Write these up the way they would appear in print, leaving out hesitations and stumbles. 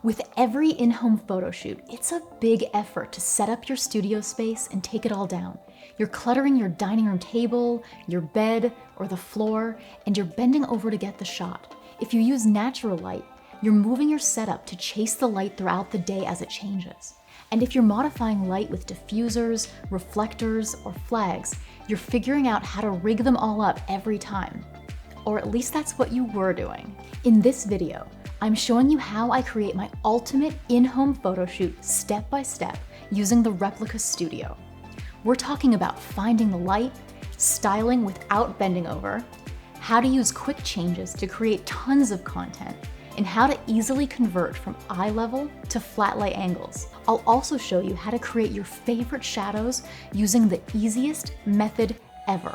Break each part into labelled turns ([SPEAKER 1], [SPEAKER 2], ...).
[SPEAKER 1] With every in-home photo shoot, it's a big effort to set up your studio space and take it all down. You're cluttering your dining room table, your bed, or the floor, and you're bending over to get the shot. If you use natural light, you're moving your setup to chase the light throughout the day as it changes. And if you're modifying light with diffusers, reflectors, or flags, you're figuring out how to rig them all up every time. Or at least that's what you were doing. In this video, I'm showing you how I create my ultimate in-home photo shoot step by step using the Replica Studio. We're talking about finding the light, styling without bending over, how to use quick changes to create tons of content, and how to easily convert from eye level to flat light angles. I'll also show you how to create your favorite shadows using the easiest method ever.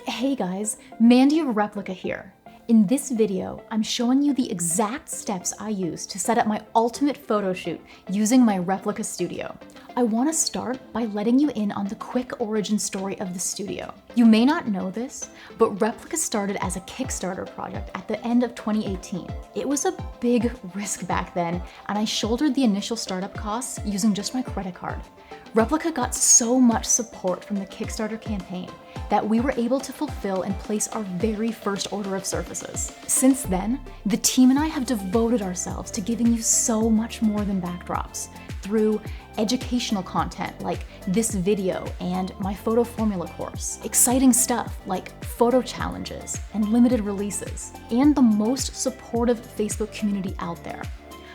[SPEAKER 1] Hey guys, Mandy of Replica here. In this video, I'm showing you the exact steps I use to set up my ultimate photo shoot using my Replica Studio. I want to start by letting you in on the quick origin story of the studio. You may not know this, but Replica started as a Kickstarter project at the end of 2018. It was a big risk back then, and I shouldered the initial startup costs using just my credit card. Replica got so much support from the Kickstarter campaign that we were able to fulfill and place our very first order of surfaces. Since then, the team and I have devoted ourselves to giving you so much more than backdrops through educational content like this video and my photo formula course, exciting stuff like photo challenges and limited releases, and the most supportive Facebook community out there.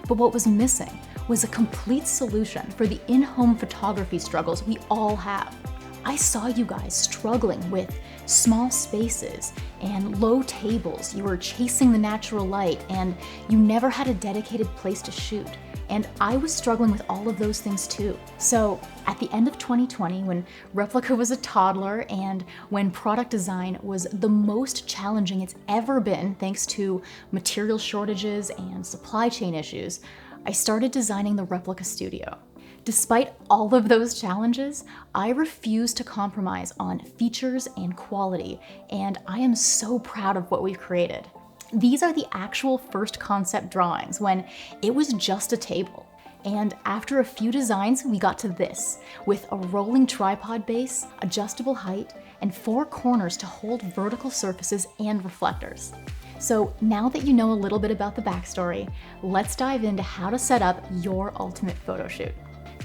[SPEAKER 1] But what was missing was a complete solution for the in-home photography struggles we all have. I saw you guys struggling with small spaces and low tables. You were chasing the natural light and you never had a dedicated place to shoot. And I was struggling with all of those things too. So at the end of 2020, when Replica was a toddler and when product design was the most challenging it's ever been thanks to material shortages and supply chain issues, I started designing the Replica Studio. Despite all of those challenges, I refused to compromise on features and quality, and I am so proud of what we've created. These are the actual first concept drawings when it was just a table. And after a few designs, we got to this, with a rolling tripod base, adjustable height, and 4 corners to hold vertical surfaces and reflectors. So now that you know a little bit about the backstory, let's dive into how to set up your ultimate photo shoot.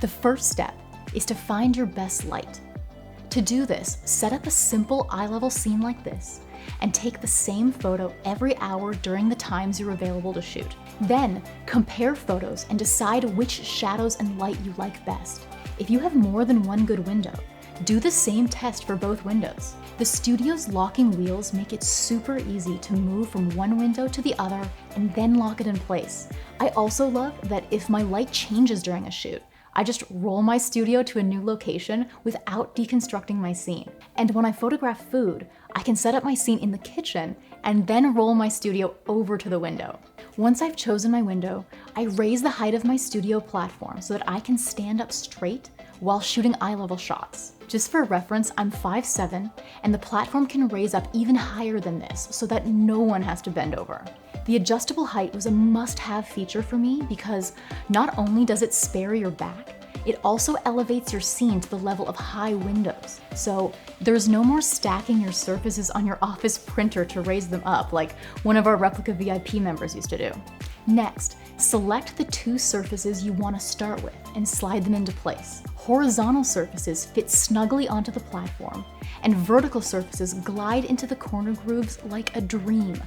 [SPEAKER 1] The first step is to find your best light. To do this, set up a simple eye-level scene like this and take the same photo every hour during the times you're available to shoot. Then compare photos and decide which shadows and light you like best. If you have more than one good window, do the same test for both windows. The studio's locking wheels make it super easy to move from one window to the other and then lock it in place. I also love that if my light changes during a shoot, I just roll my studio to a new location without deconstructing my scene. And when I photograph food, I can set up my scene in the kitchen and then roll my studio over to the window. Once I've chosen my window, I raise the height of my studio platform so that I can stand up straight while shooting eye-level shots. Just for reference, I'm 5'7", and the platform can raise up even higher than this so that no one has to bend over. The adjustable height was a must-have feature for me because not only does it spare your back, it also elevates your scene to the level of high windows. So there's no more stacking your surfaces on your office printer to raise them up like one of our Replica VIP members used to do. Next, select the 2 surfaces you want to start with and slide them into place. Horizontal surfaces fit snugly onto the platform, and vertical surfaces glide into the corner grooves like a dream.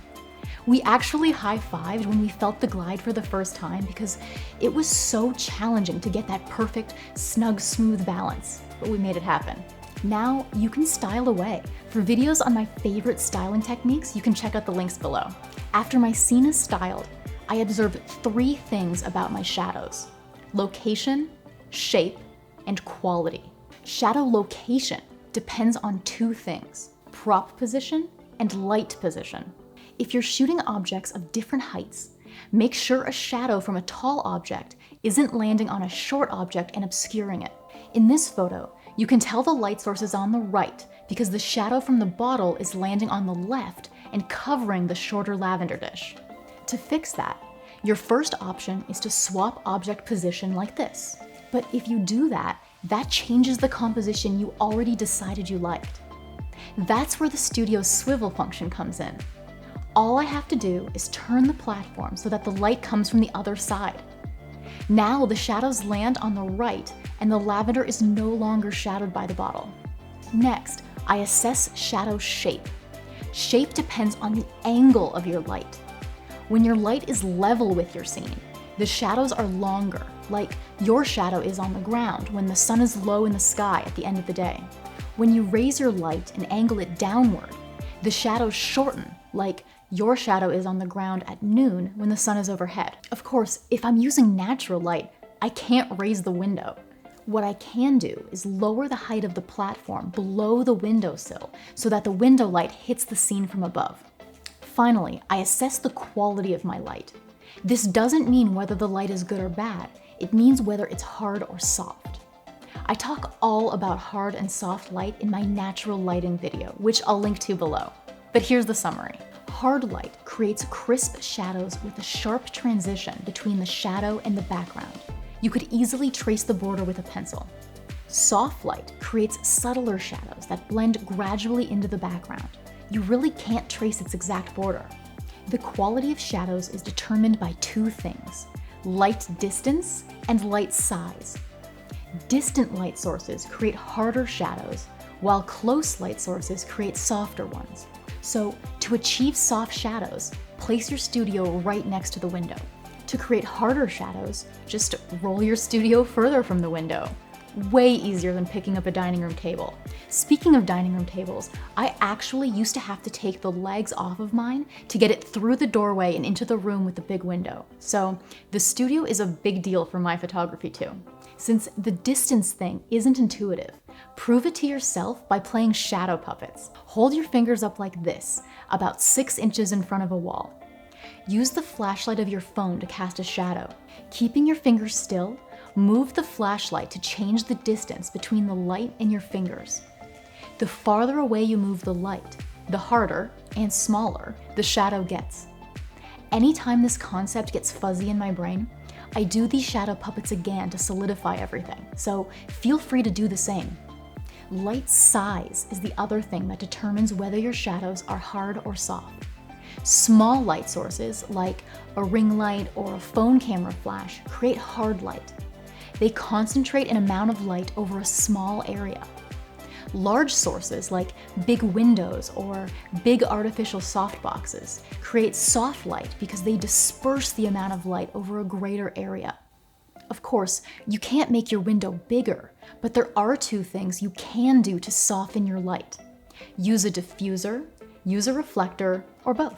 [SPEAKER 1] We actually high-fived when we felt the glide for the first time because it was so challenging to get that perfect, snug, smooth balance, but we made it happen. Now you can style away. For videos on my favorite styling techniques, you can check out the links below. After my scene is styled, I observe 3 things about my shadows: location, shape, and quality. Shadow location depends on 2 things: prop position and light position. If you're shooting objects of different heights, Make sure a shadow from a tall object isn't landing on a short object and obscuring it. In this photo, you can tell the light source is on the right because the shadow from the bottle is landing on the left and covering the shorter lavender dish. To fix that, your first option is to swap object position like this. But if you do that, that changes the composition you already decided you liked. That's where the Studio's swivel function comes in. All I have to do is turn the platform so that the light comes from the other side. Now the shadows land on the right and the lavender is no longer shadowed by the bottle. Next, I assess shadow shape. Shape depends on the angle of your light. When your light is level with your scene, the shadows are longer, like your shadow is on the ground when the sun is low in the sky at the end of the day. When you raise your light and angle it downward, the shadows shorten, like your shadow is on the ground at noon when the sun is overhead. Of course, if I'm using natural light, I can't raise the window. What I can do is lower the height of the platform below the windowsill so that the window light hits the scene from above. Finally, I assess the quality of my light. This doesn't mean whether the light is good or bad, it means whether it's hard or soft. I talk all about hard and soft light in my natural lighting video, which I'll link to below. But here's the summary. Hard light creates crisp shadows with a sharp transition between the shadow and the background. You could easily trace the border with a pencil. Soft light creates subtler shadows that blend gradually into the background. You really can't trace its exact border. The quality of shadows is determined by two things: light distance and light size. Distant light sources create harder shadows, while close light sources create softer ones. So, to achieve soft shadows, place your studio right next to the window. To create harder shadows, just roll your studio further from the window. Way easier than picking up a dining room table. Speaking of dining room tables, I actually used to have to take the legs off of mine to get it through the doorway and into the room with the big window. So the studio is a big deal for my photography too. Since the distance thing isn't intuitive, prove it to yourself by playing shadow puppets. Hold your fingers up like this, about 6 inches in front of a wall. Use the flashlight of your phone to cast a shadow. Keeping your fingers still, move the flashlight to change the distance between the light and your fingers. The farther away you move the light, the harder and smaller the shadow gets. Anytime this concept gets fuzzy in my brain, I do these shadow puppets again to solidify everything, so feel free to do the same. Light size is the other thing that determines whether your shadows are hard or soft. Small light sources, like a ring light or a phone camera flash, create hard light. They concentrate an amount of light over a small area. Large sources, like big windows or big artificial softboxes, create soft light because they disperse the amount of light over a greater area. Of course, you can't make your window bigger, but there are two things you can do to soften your light. Use a diffuser, use a reflector, or both.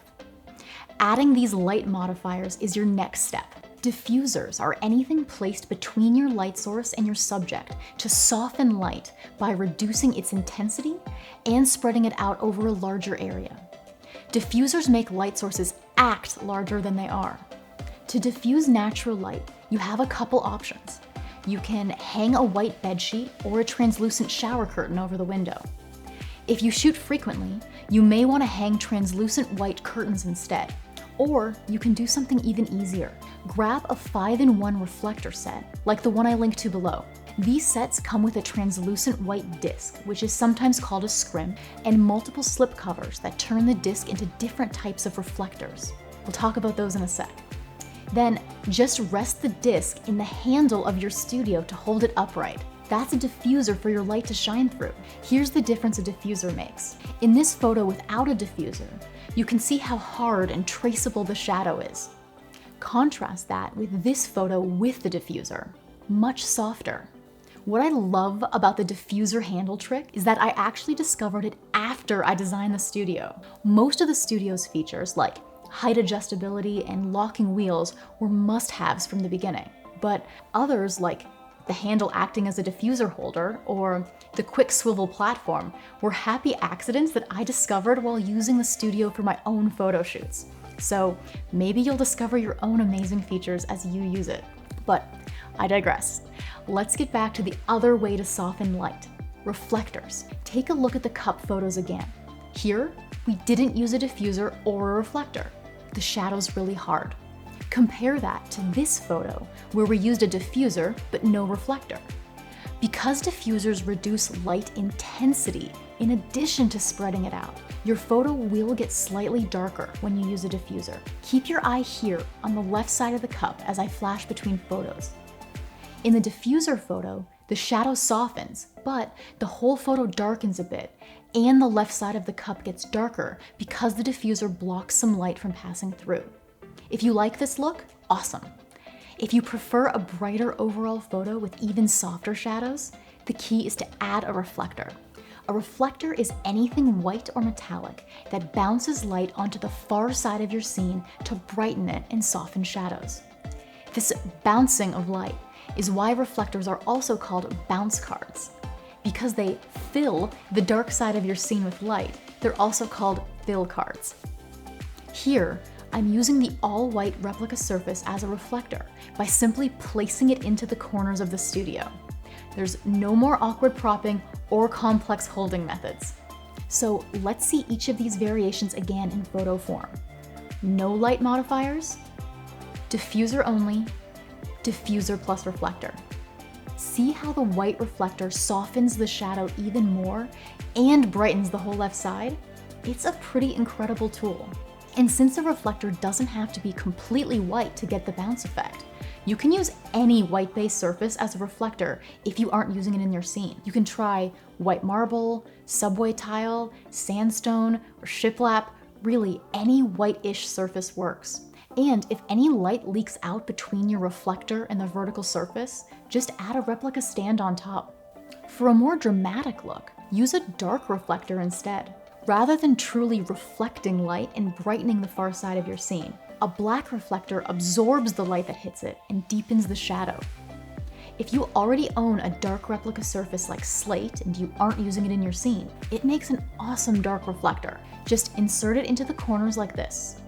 [SPEAKER 1] Adding these light modifiers is your next step. Diffusers are anything placed between your light source and your subject to soften light by reducing its intensity and spreading it out over a larger area. Diffusers make light sources act larger than they are. To diffuse natural light, you have a couple options. You can hang a white bedsheet or a translucent shower curtain over the window. If you shoot frequently, you may want to hang translucent white curtains instead. Or you can do something even easier. Grab a 5-in-1 reflector set, like the one I linked to below. These sets come with a translucent white disc, which is sometimes called a scrim, and multiple slip covers that turn the disc into different types of reflectors. We'll talk about those in a sec. Then just rest the disc in the handle of your studio to hold it upright. That's a diffuser for your light to shine through. Here's the difference a diffuser makes. In this photo without a diffuser, you can see how hard and traceable the shadow is. Contrast that with this photo with the diffuser, much softer. What I love about the diffuser handle trick is that I actually discovered it after I designed the studio. Most of the studio's features, like height adjustability and locking wheels, were must-haves from the beginning. But others, like the handle acting as a diffuser holder or the quick swivel platform, were happy accidents that I discovered while using the studio for my own photo shoots. So maybe you'll discover your own amazing features as you use it. But I digress. Let's get back to the other way to soften light, reflectors. Take a look at the cup photos again. Here, we didn't use a diffuser or a reflector. The shadow's really hard. Compare that to this photo, where we used a diffuser but no reflector. Because diffusers reduce light intensity in addition to spreading it out, your photo will get slightly darker when you use a diffuser. Keep your eye here on the left side of the cup as I flash between photos. In the diffuser photo, the shadow softens, but the whole photo darkens a bit, and the left side of the cup gets darker because the diffuser blocks some light from passing through. If you like this look, awesome. If you prefer a brighter overall photo with even softer shadows, the key is to add a reflector. A reflector is anything white or metallic that bounces light onto the far side of your scene to brighten it and soften shadows. This bouncing of light is why reflectors are also called bounce cards. Because they fill the dark side of your scene with light, they're also called fill cards. Here, I'm using the all-white replica surface as a reflector by simply placing it into the corners of the studio. There's no more awkward propping or complex holding methods. So let's see each of these variations again in photo form. No light modifiers, diffuser only, diffuser plus reflector. See how the white reflector softens the shadow even more and brightens the whole left side? It's a pretty incredible tool. And since a reflector doesn't have to be completely white to get the bounce effect, you can use any white-based surface as a reflector if you aren't using it in your scene. You can try white marble, subway tile, sandstone, or shiplap. Really, any white-ish surface works. And if any light leaks out between your reflector and the vertical surface, just add a replica stand on top. For a more dramatic look, use a dark reflector instead. Rather than truly reflecting light and brightening the far side of your scene, a black reflector absorbs the light that hits it and deepens the shadow. If you already own a dark replica surface like slate and you aren't using it in your scene, it makes an awesome dark reflector. Just insert it into the corners like this.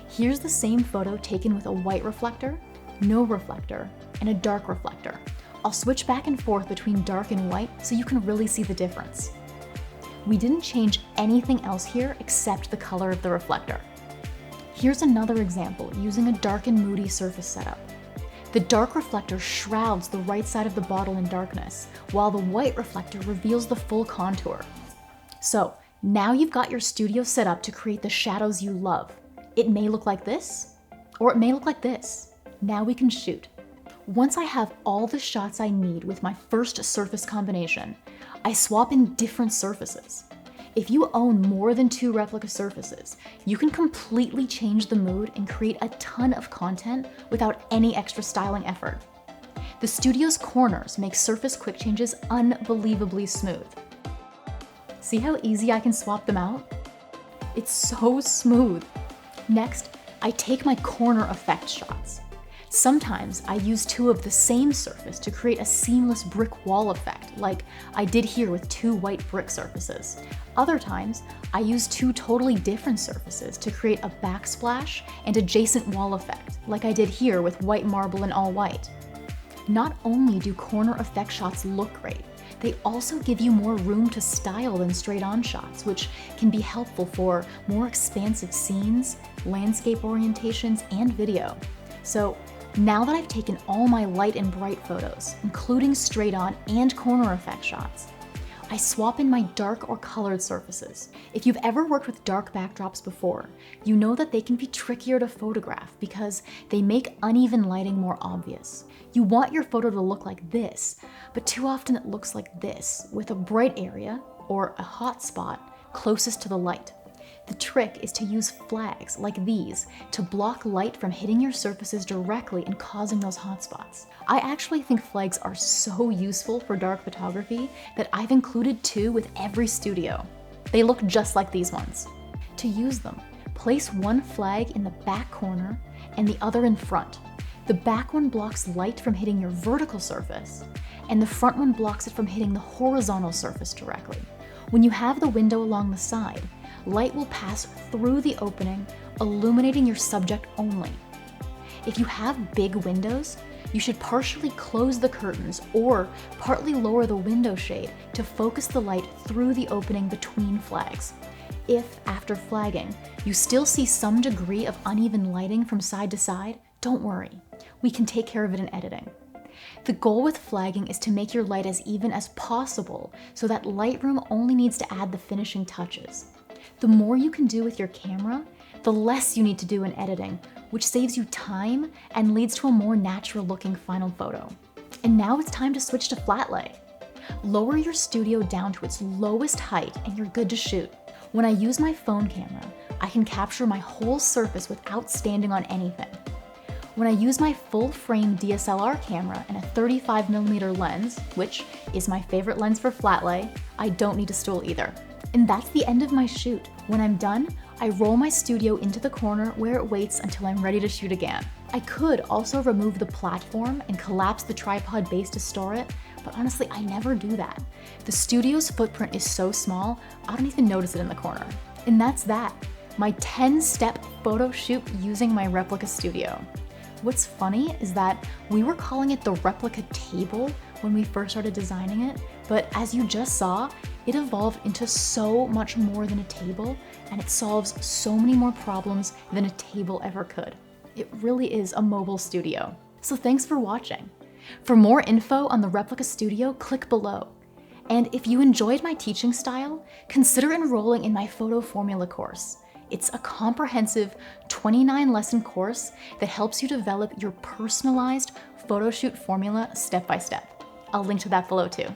[SPEAKER 1] Here's the same photo taken with a white reflector, no reflector, and a dark reflector. I'll switch back and forth between dark and white so you can really see the difference. We didn't change anything else here except the color of the reflector. Here's another example using a dark and moody surface setup. The dark reflector shrouds the right side of the bottle in darkness, while the white reflector reveals the full contour. So now you've got your studio set up to create the shadows you love. It may look like this, or it may look like this. Now we can shoot. Once I have all the shots I need with my first surface combination, I swap in different surfaces. If you own more than 2 replica surfaces, you can completely change the mood and create a ton of content without any extra styling effort. The studio's corners make surface quick changes unbelievably smooth. See how easy I can swap them out? It's so smooth. Next, I take my corner effect shots. Sometimes I use 2 of the same surface to create a seamless brick wall effect, like I did here with 2 white brick surfaces. Other times, I use 2 totally different surfaces to create a backsplash and adjacent wall effect, like I did here with white marble and all white. Not only do corner effect shots look great, they also give you more room to style than straight-on shots, which can be helpful for more expansive scenes, landscape orientations, and video. So now that I've taken all my light and bright photos, including straight-on and corner effect shots, I swap in my dark or colored surfaces. If you've ever worked with dark backdrops before, you know that they can be trickier to photograph because they make uneven lighting more obvious. You want your photo to look like this, but too often it looks like this, with a bright area, or a hot spot, closest to the light. The trick is to use flags like these to block light from hitting your surfaces directly and causing those hotspots. I actually think flags are so useful for dark photography that I've included 2 with every studio. They look just like these ones. To use them, place one flag in the back corner and the other in front. The back one blocks light from hitting your vertical surface, and the front one blocks it from hitting the horizontal surface directly. When you have the window along the side, light will pass through the opening illuminating your subject only. If you have big windows, you should partially close the curtains or partly lower the window shade to focus the light through the opening between flags. If, after flagging, you still see some degree of uneven lighting from side to side, don't worry. We can take care of it in editing. The goal with flagging is to make your light as even as possible so that Lightroom only needs to add the finishing touches. The more you can do with your camera, the less you need to do in editing, which saves you time and leads to a more natural looking final photo. And now it's time to switch to flat lay. Lower your studio down to its lowest height and you're good to shoot. When I use my phone camera, I can capture my whole surface without standing on anything. When I use my full-frame DSLR camera and a 35mm lens, which is my favorite lens for flat lay, I don't need a stool either. And that's the end of my shoot. When I'm done, I roll my studio into the corner where it waits until I'm ready to shoot again. I could also remove the platform and collapse the tripod base to store it, but honestly, I never do that. The studio's footprint is so small, I don't even notice it in the corner. And that's that, my 10-step photo shoot using my Replica Studio. What's funny is that we were calling it the Replica table when we first started designing it, but as you just saw, it evolved into so much more than a table, and it solves so many more problems than a table ever could. It really is a mobile studio. So thanks for watching. For more info on the Replica Studio, click below. And if you enjoyed my teaching style, consider enrolling in my photo formula course. It's a comprehensive 29-lesson course that helps you develop your personalized photo shoot formula step by step. I'll link to that below too.